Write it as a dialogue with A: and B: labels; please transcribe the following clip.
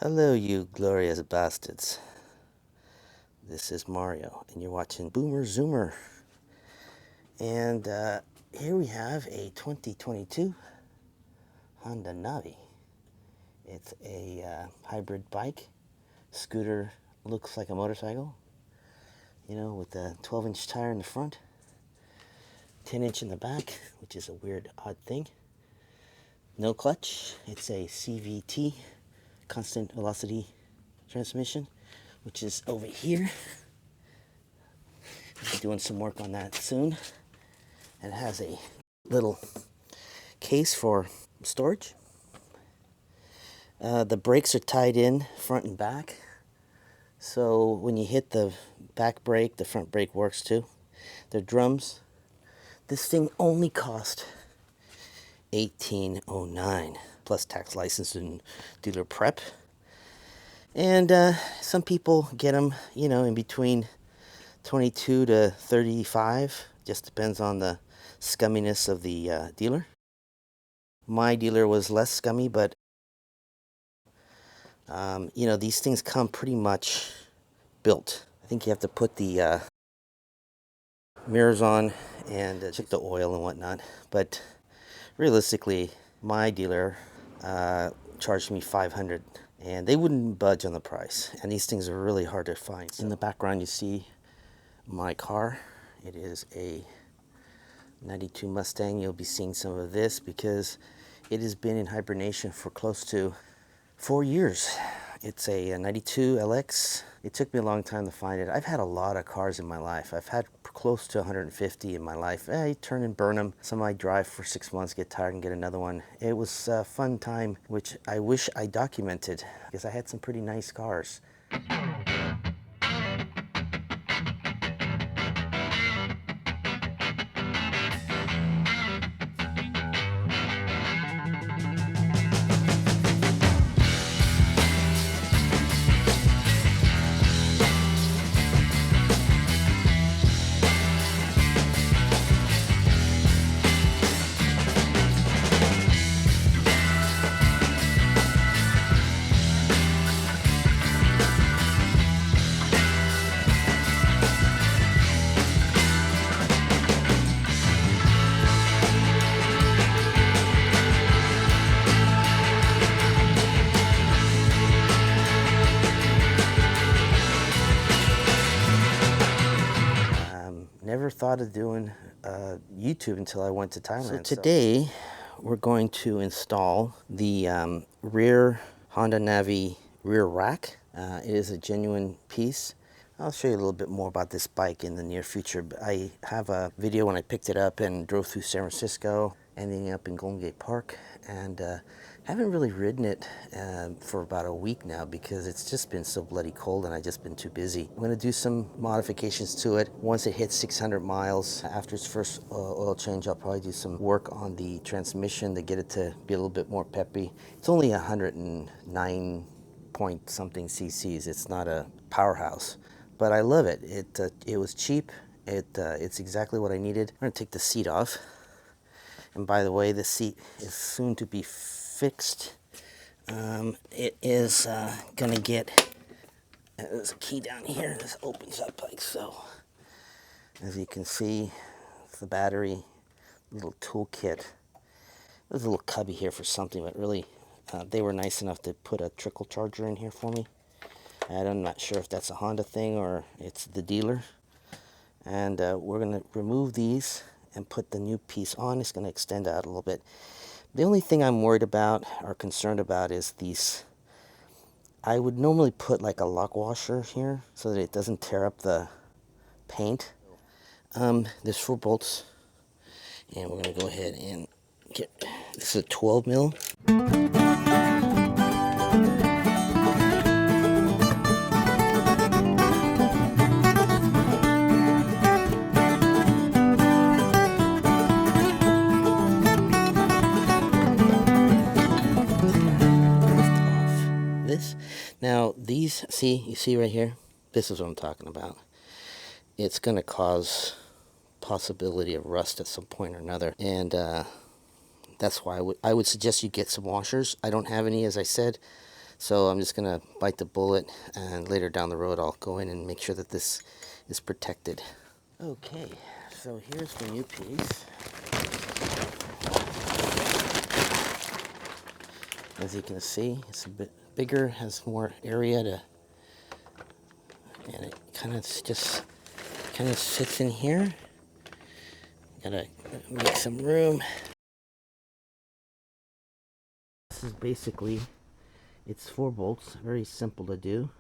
A: Hello, you glorious bastards. This is Mario, and you're watching Boomer Zoomer. And here we have a 2022 Honda Navi. It's a hybrid bike. Scooter looks like a motorcycle, you know, with a 12-inch tire in the front, 10-inch in the back, which is a weird, odd thing. No clutch. It's a CVT, constant velocity transmission, which is over here. I'll be doing some work on that soon. And it has a little case for storage. The brakes are tied in front and back, so when you hit the back brake, the front brake works too. They're drums. This thing only cost $18.09 plus tax, license, and dealer prep. And some people get them, you know, in between 22 to 35. Just depends on the scumminess of the dealer. My dealer was less scummy, but you know, these things come pretty much built. I think you have to put the mirrors on and check the oil and whatnot. But realistically, my dealer charged me $500, and they wouldn't budge on the price. And these things are really hard to find. In the background, you see my car. It is a 92 Mustang. You'll be seeing some of this because it has been in hibernation for close to 4 years. It's a 92 LX. It took me a long time to find it. I've had a lot of cars in my life. I've had close to 150 in my life. I turn and burn them. Some I drive for 6 months, get tired, and get another one. It was a fun time, which I wish I documented because I had some pretty nice cars. Never thought of doing YouTube until I went to Thailand. So today we're going to install the rear Honda Navi rear rack. It is a genuine piece. I'll show you a little bit more about this bike in the near future. But I have a video when I picked it up and drove through San Francisco, ending up in Golden Gate Park, and haven't really ridden it for about a week now because it's just been so bloody cold and I've just been too busy. I'm going to do some modifications to it. Once it hits 600 miles, after its first oil change, I'll probably do some work on the transmission to get it to be a little bit more peppy. It's only 109 point something cc's. It's not a powerhouse, but I love it. It was cheap. It's exactly what I needed. I'm going to take the seat off. And by the way, the seat is soon to be fixed. It is gonna get, there's a key down here. This opens up like so. As you can see, the battery, little toolkit. There's a little cubby here for something, but really, they were nice enough to put a trickle charger in here for me. And I'm not sure if that's a Honda thing or it's the dealer. And we're gonna remove these and put the new piece on. It's going to extend out a little bit. The only thing I'm worried about or concerned about is these. I would normally put like a lock washer here so that it doesn't tear up the paint. There's 4 bolts, and we're going to go ahead and get, this is a 12 mil. Now these, you see right here, this is what I'm talking about. It's going to cause possibility of rust at some point or another, and that's why I would suggest you get some washers. I don't have any, as I said, So I'm just gonna bite the bullet, and later down the road I'll go in and make sure that this is protected. Okay, so here's the new piece. As you can see, it's a bit bigger, has more area to, and it kind of sits in here. Gotta make some room. This is basically, it's 4 bolts, very simple to do.